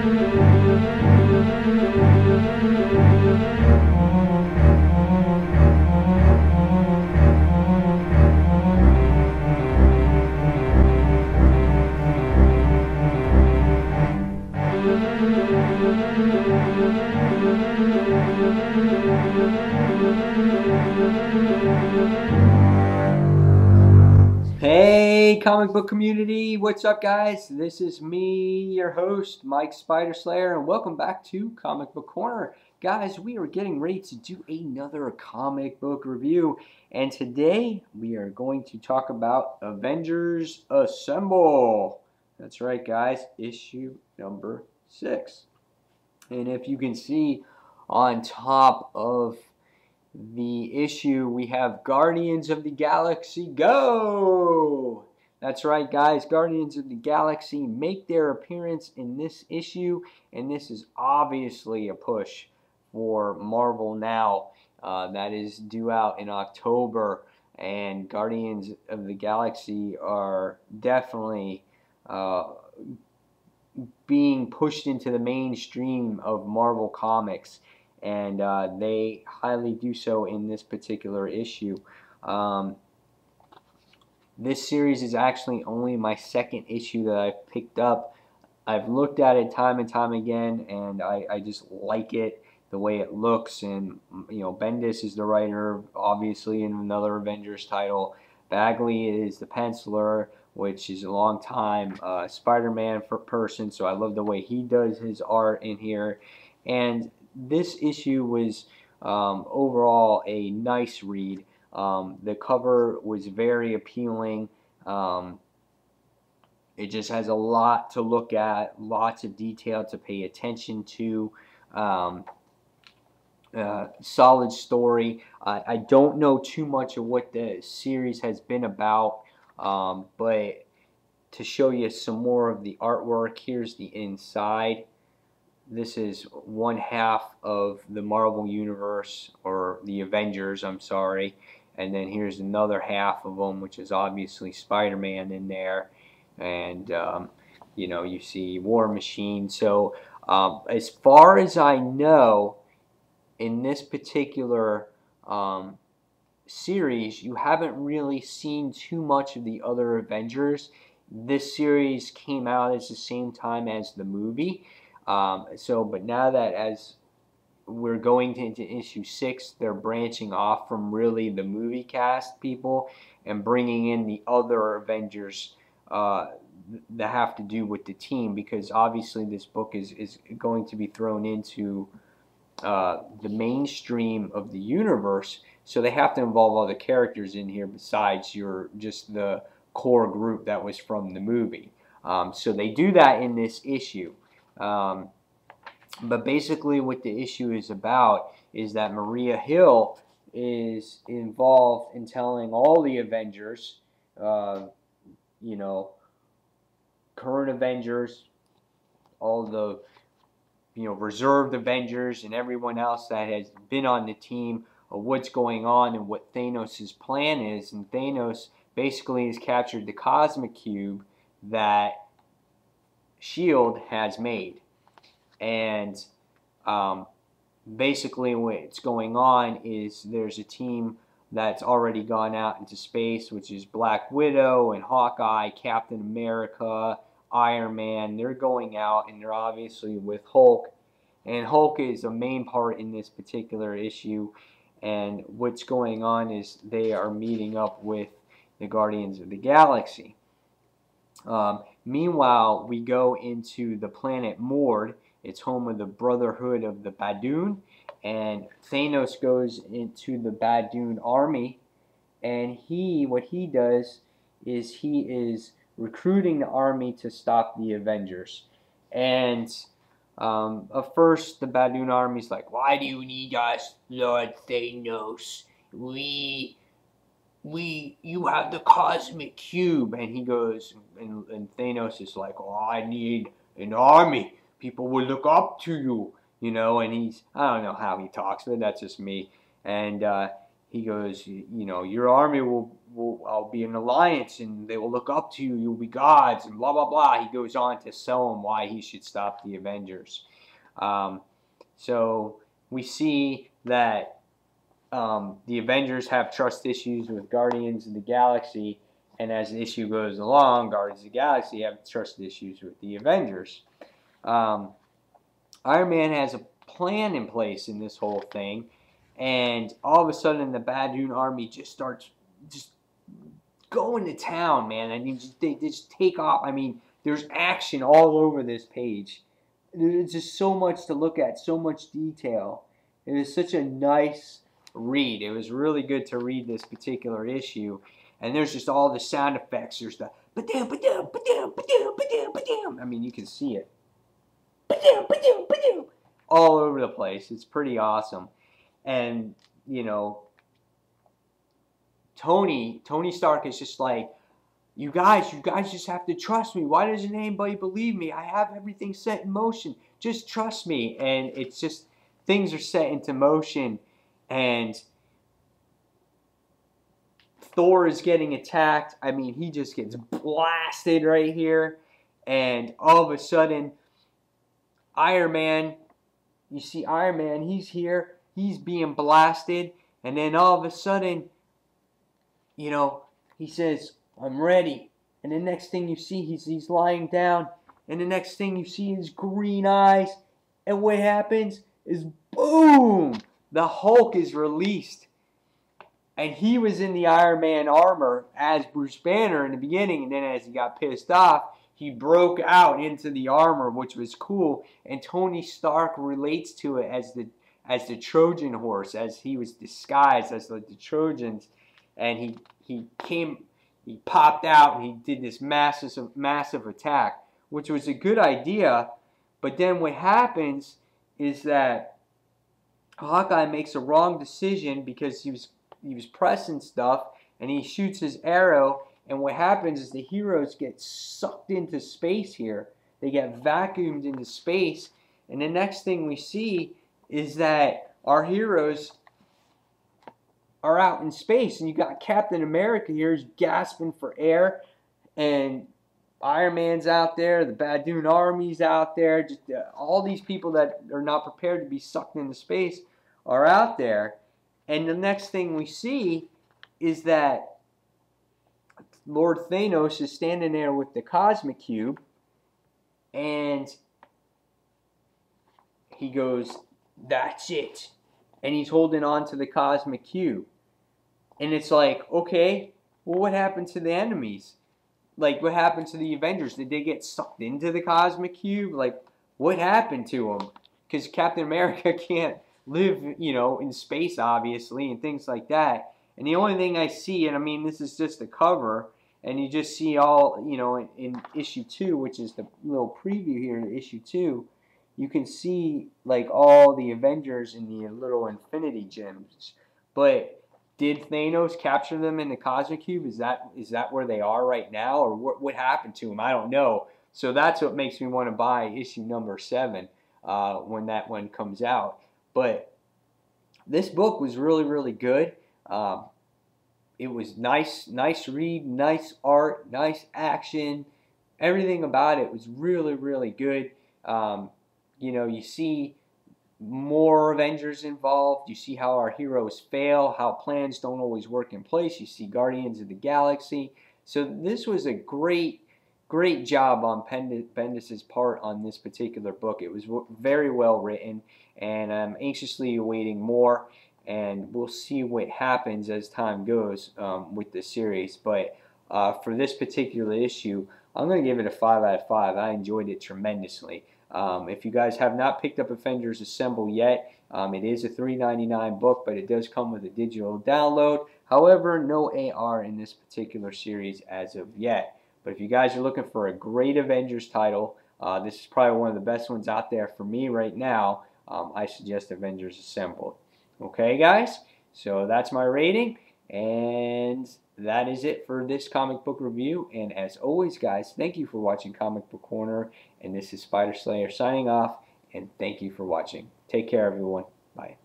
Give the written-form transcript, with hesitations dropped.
Hey, comic book community, what's up, guys? This is me, your host, Mike Spider Slayer, and welcome back to Comic Book Corner. Guys, we are getting ready to do another comic book review, and today we are going to talk about Avengers Assemble. That's right, guys, issue number 6. And if you can see on top of the issue, we have Guardians of the Galaxy Go! That's right, guys, Guardians of the Galaxy make their appearance in this issue, and this is obviously a push for Marvel now. That is due out in October, and Guardians of the Galaxy are definitely being pushed into the mainstream of Marvel Comics, and they highly do so in this particular issue. This series is actually only my second issue that I've picked up. I've looked at it time and time again, and I just like it, the way it looks. And you know, Bendis is the writer, obviously, in another Avengers title. Bagley is the penciler, which is a long time Spider-Man person, so I love the way he does his art in here. And this issue was overall a nice read. The cover was very appealing. It just has a lot to look at, lots of detail to pay attention to. Solid story. I don't know too much of what the series has been about, but to show you some more of the artwork, here's the inside. This is one half of the Marvel Universe, or the Avengers, I'm sorry. And then here's another half of them, which is obviously Spider-Man in there. And, you know, you see War Machine. So, as far as I know, in this particular series, you haven't really seen too much of the other Avengers. This series came out at the same time as the movie. But now that as we're going into issue 6, they're branching off from really the movie cast people and bringing in the other Avengers that have to do with the team, because obviously this book is going to be thrown into the mainstream of the universe, so they have to involve other characters in here besides just the core group that was from the movie. So they do that in this issue. But basically what the issue is about is that Maria Hill is involved in telling all the Avengers, you know, current Avengers, all the, you know, reserved Avengers and everyone else that has been on the team, of what's going on and what Thanos' plan is. And Thanos basically has captured the Cosmic Cube that S.H.I.E.L.D. has made. And basically what's going on is there's a team that's already gone out into space, which is Black Widow and Hawkeye, Captain America, Iron Man. They're going out, and they're obviously with Hulk. And Hulk is a main part in this particular issue. And what's going on is they are meeting up with the Guardians of the Galaxy. Meanwhile, we go into the planet Mord. It's home of the Brotherhood of the Badoon, and Thanos goes into the Badoon Army, and what he does is he is recruiting the army to stop the Avengers. And at first the Badoon Army's like, "Why do you need us, Lord Thanos? You have the Cosmic Cube." And he goes, and Thanos is like, "Oh, I need an army. People will look up to you," you know. And I don't know how he talks, but that's just me. And he goes, you know, your army I'll be an alliance, and they will look up to you. You'll be gods, and blah blah blah. He goes on to sell him why he should stop the Avengers. So we see that the Avengers have trust issues with Guardians of the Galaxy, and as the issue goes along, Guardians of the Galaxy have trust issues with the Avengers. Iron Man has a plan in place in this whole thing, and all of a sudden the Badoon Army just starts going to town, man. I mean, they just take off. I mean, there's action all over this page. There's just so much to look at, so much detail. It is such a nice read. It was really good to read this particular issue. And there's just all the sound effects. There's the ba-dum, ba-dum, ba-dum, ba-dum, ba-dum, ba-dum. I mean, you can see it. Ba-dum, ba-dum, ba-dum. All over the place. It's pretty awesome. And, you know, Tony Stark is just like, you guys just have to trust me. Why doesn't anybody believe me? I have everything set in motion. Just trust me. And it's just, things are set into motion. And Thor is getting attacked. I mean, he just gets blasted right here. And all of a sudden, Iron Man, you see Iron Man, he's here. He's being blasted. And then all of a sudden, you know, he says, I'm ready. And the next thing you see, he's lying down. And the next thing you see is green eyes. And what happens is, boom! The Hulk is released. And he was in the Iron Man armor as Bruce Banner in the beginning. And then as he got pissed off, he broke out into the armor, which was cool. And Tony Stark relates to it as the Trojan horse, as he was disguised as like the Trojans. And he popped out and he did this massive attack, which was a good idea. But then what happens is that Hawkeye makes a wrong decision because he was pressing stuff, and he shoots his arrow, and what happens is the heroes get sucked into space here. They get vacuumed into space, and the next thing we see is that our heroes are out in space, and you got Captain America here who's gasping for air, and Iron Man's out there, the Badoon Army's out there, just all these people that are not prepared to be sucked into space are out there. And the next thing we see is that Lord Thanos is standing there with the Cosmic Cube, and he goes, that's it. And he's holding on to the Cosmic Cube. And it's like, okay, well, what happened to the enemies? Like, what happened to the Avengers? Did they get sucked into the Cosmic Cube? Like, what happened to them? Because Captain America can't live, you know, in space, obviously, and things like that. And the only thing I see, and I mean, this is just the cover, and you just see all, you know, in issue 2, which is the little preview here in issue 2, you can see, like, all the Avengers in the little Infinity Gems. But did Thanos capture them in the Cosmic Cube? Is that where they are right now? Or what happened to them? I don't know. So that's what makes me want to buy issue number 7 when that one comes out. But this book was really, really good. It was nice read, nice art, nice action. Everything about it was really, really good. You know, you see more Avengers involved. You see how our heroes fail, how plans don't always work in place. You see Guardians of the Galaxy. So this was a great job on Bendis's part on this particular book. It was very well written, and I'm anxiously awaiting more, and we'll see what happens as time goes with the series. But for this particular issue, I'm going to give it a 5 out of 5. I enjoyed it tremendously. If you guys have not picked up Avengers Assemble yet, it is a $3.99 book, but it does come with a digital download. However, no AR in this particular series as of yet. But if you guys are looking for a great Avengers title, this is probably one of the best ones out there for me right now. I suggest Avengers Assemble. Okay, guys? So that's my rating, and that is it for this comic book review. And as always, guys, thank you for watching Comic Book Corner. And this is Spider Slayer signing off, and thank you for watching. Take care, everyone. Bye.